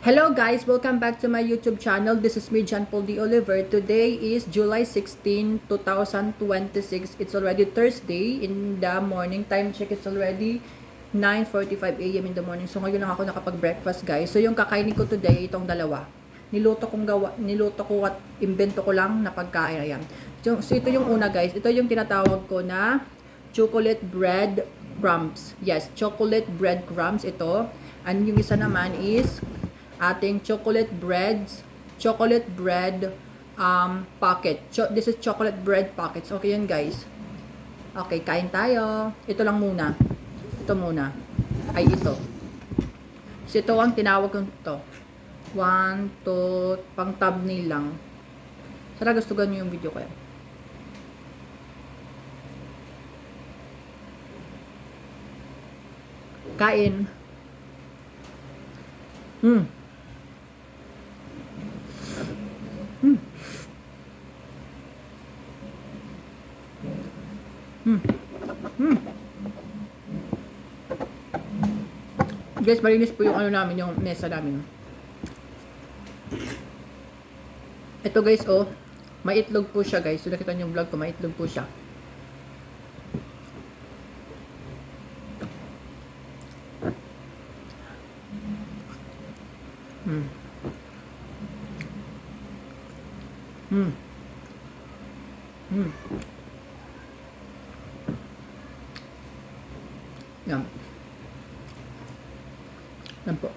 Hello guys, welcome back to my YouTube channel. This is me, John Paul D. Oliver. Today is July 16, 2026. It's already Thursday in the morning. Time check, it's already 9:45 a.m. in the morning. So ngayon lang ako nakapag-breakfast guys. So yung kakainin ko today, itong dalawa. Niluto ko at imbento ko lang na pagkain. Ayan. So ito yung una guys. Ito yung tinatawag ko na chocolate bread crumbs. Yes, chocolate bread crumbs ito. And yung isa naman is ating chocolate bread pocket. This is chocolate bread pockets. Okay yun guys. Okay, kain tayo. Ito lang muna. Ito muna. Ay ito. So ito ang tinawag ko ito. 1, 2, pang thumbnail lang. Sana gustuhan nyo yung video ko yan. Kain. Guys, malinis po yung ano namin, yung mesa namin. Ito guys, oh, may itlog po siya guys. So nakita niyo yung vlog ko, may itlog po siya. Yan. Yan po.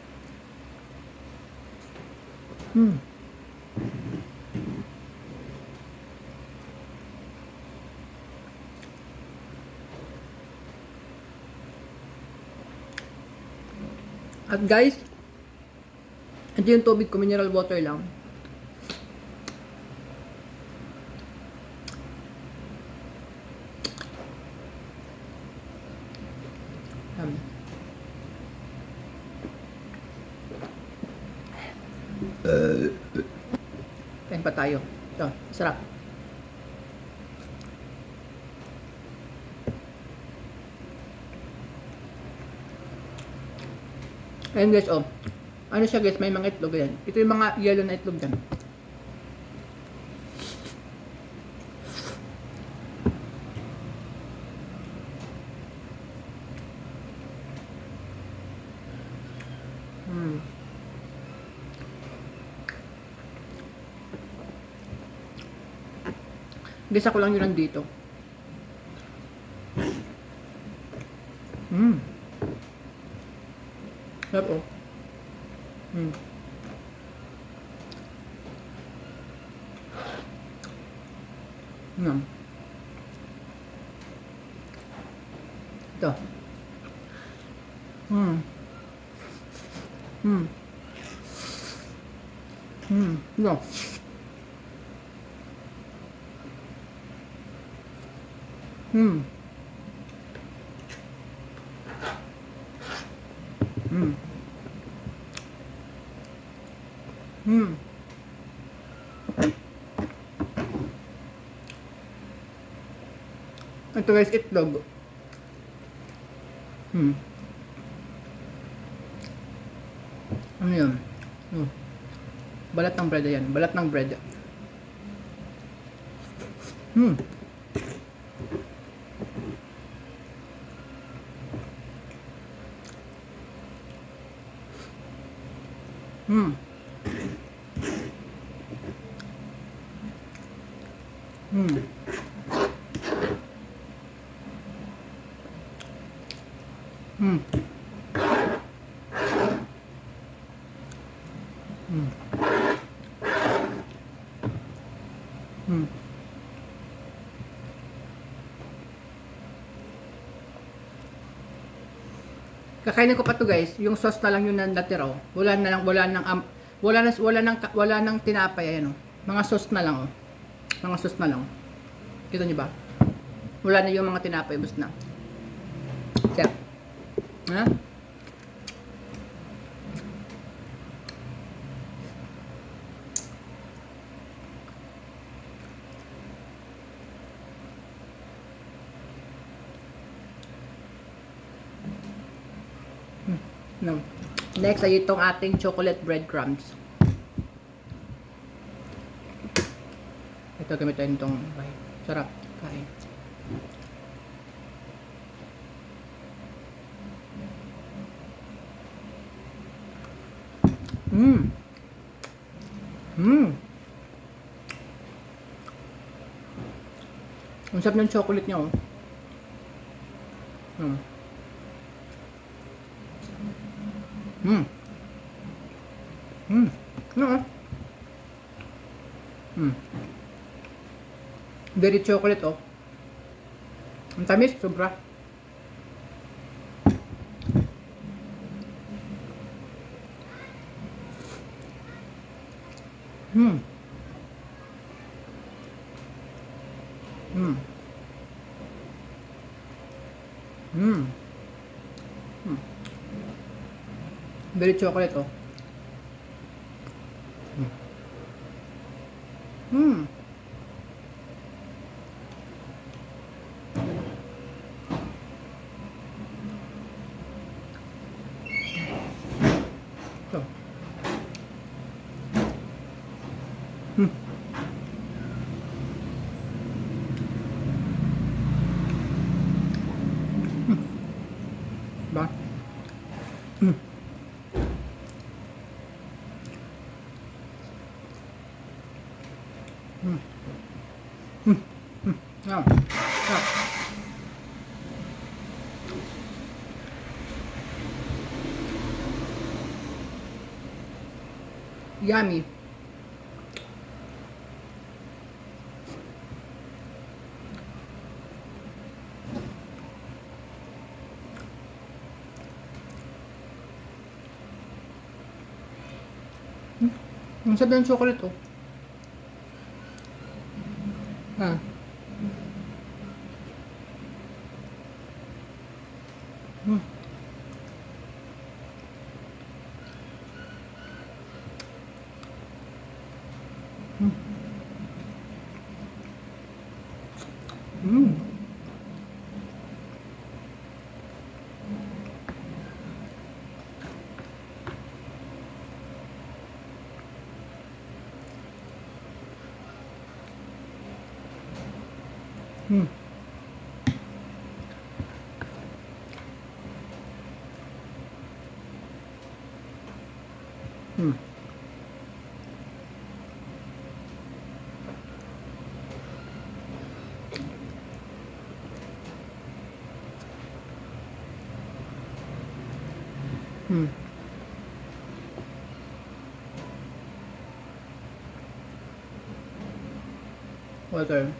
At guys, ito yung tubig ko, mineral water lang. Kain pa tayo. Ito, sarap. Ayun guys, oh. Ano siya guys, may mga itlog yan. Ito yung mga yellow na itlog dyan. Gisa ko lang yun nandito. Sarap oh. Ito. No. Ito guys, itlog. Ano yun? Balat ng bread yan. Balat ng bread. Kakainin ko pa to guys. Yung sauce na lang yung natira oh. Wala nang tinapay ayan oh. Mga sauce na lang oh. Mga sauce na lang. Kita niyo ba? Wala na yung mga tinapay, basta na. Sarap. Ha? No. Next ay itong ating chocolate breadcrumbs. Ito gamitin itong sarap kain. Mmm. Mmm. Ang sarap ng chocolate niya, oh. Mm. Mm. Mm. No. Mm. Very chocolate, oh. Ang tamis, sobra. Mm. Mm. Mm. Mm. Very chocolate, oh. Mm. So. Mm. Ba? Mm. Mm. Mm. Mm. Yeah. Yeah. Yummy. Mm. Ang sarap ng chocolate, oh. Ah. Mm. Mm. Mm. Mm. Mm. Mm. Water.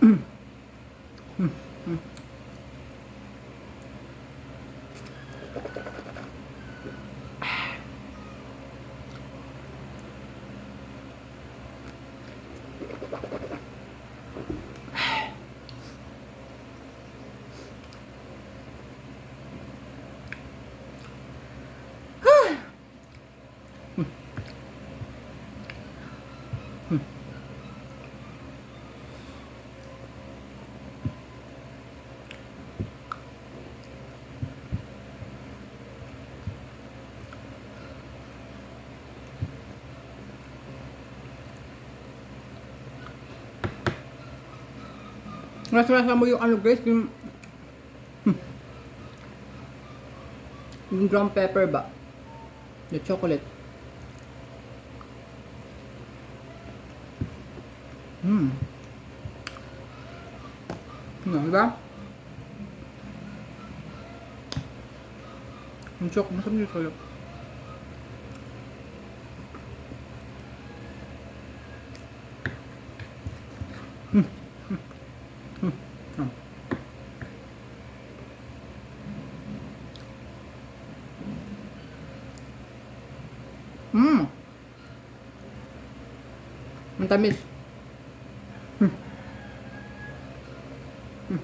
Mm. Mm. Mm. Mm. Nasa mo yung ano, guys, yung ground pepper ba? The chocolate. Mm. Ano, diba? Yung chocolate, masarap yung chocolate. Mm. Mm. Mm. Mm. Ang tamis. Mm. Mm.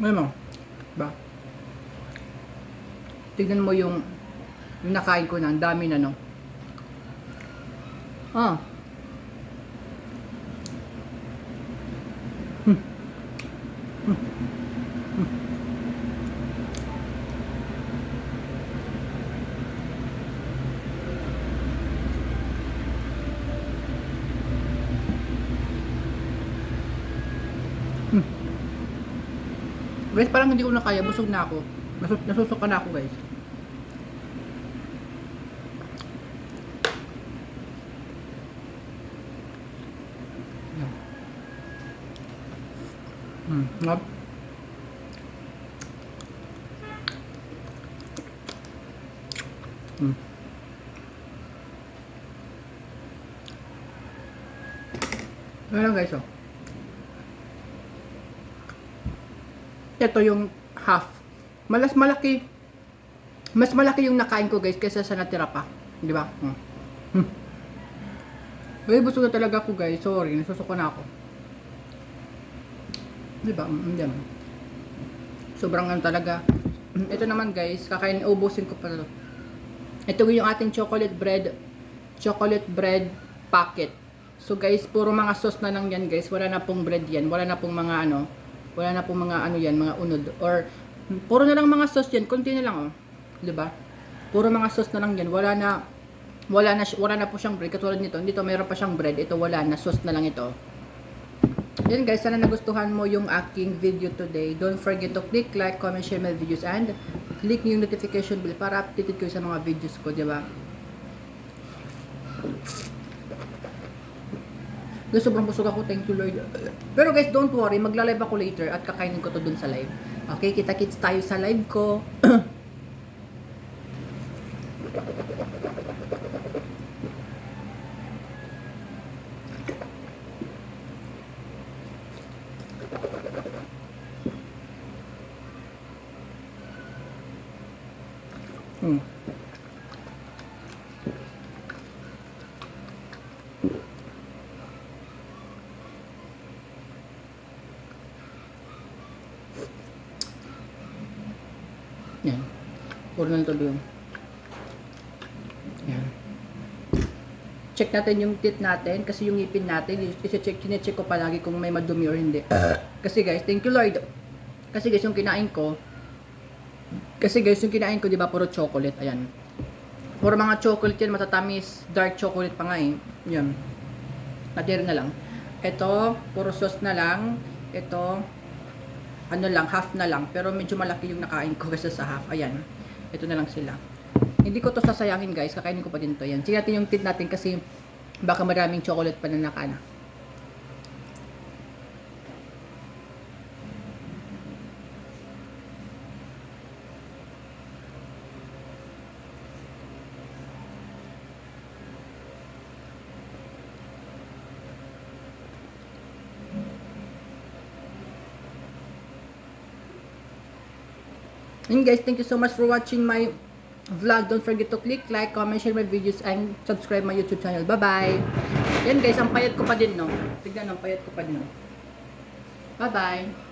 Ngayon mo, ba? tignan mo yung nakain ko na, ang dami na, no? Ah. Guys, parang hindi ko na kaya, busog na ako. Nasusuka na ako, guys. Yan. Ngap. Ayan guys, oh. Ito yung half. Mas malaki yung nakain ko, guys, kaysa sa natira pa. Di ba? Ay, busog na talaga ako, guys. Sorry, nasusuko na ako. Di ba? Yan. Sobrang ano talaga. Ito naman, guys, ubusin ko pa ito. Ito yung ating chocolate bread packet. So guys, puro mga sauce na lang yan, guys. Wala na pong bread yan. Wala na pong mga ano yan, mga unod. Or puro na lang mga sauce yan. Konti na lang, oh. 'Di ba? Puro mga sauce na lang yan. Wala na po siyang bread. Katulad nito, dito meron pa siyang bread. Ito wala na, sauce na lang ito. Yan guys, sana nagustuhan mo yung aking video today. Don't forget to click like, comment, share my videos, and click yung notification bell para updated kayo sa mga videos ko, 'di ba? Guys, sobrang busog ako. Thank you, Lord. Pero guys, don't worry. Magla-live ako later at kakainin ko to dun sa live. Okay, kita-kits tayo sa live ko. Yan. Puro na ito doon. Yan. Check natin yung teeth natin kasi yung ngipin natin, kine-check ko palagi kung may madumi or hindi. Kasi guys, thank you Lord. Kasi guys, yung kinain ko, di ba, puro chocolate. Ayan. Puro mga chocolate yan, matatamis, dark chocolate pa nga eh. Yan. Natira na lang. Ito, puro sauce na lang. Ito, ano lang, half na lang. Pero medyo malaki yung nakain ko kasi sa half. Ayan. Ito na lang sila. Hindi ko to sasayangin guys. Kakainin ko pa din to. Yan. Sige natin yung teeth natin kasi baka maraming chocolate pa na nakana. And guys, thank you so much for watching my vlog. Don't forget to click like, comment, share my videos, and subscribe my YouTube channel. Bye-bye! Yan guys, ang payat ko pa din, no? Tignan, ang payat ko pa din, no? Bye-bye!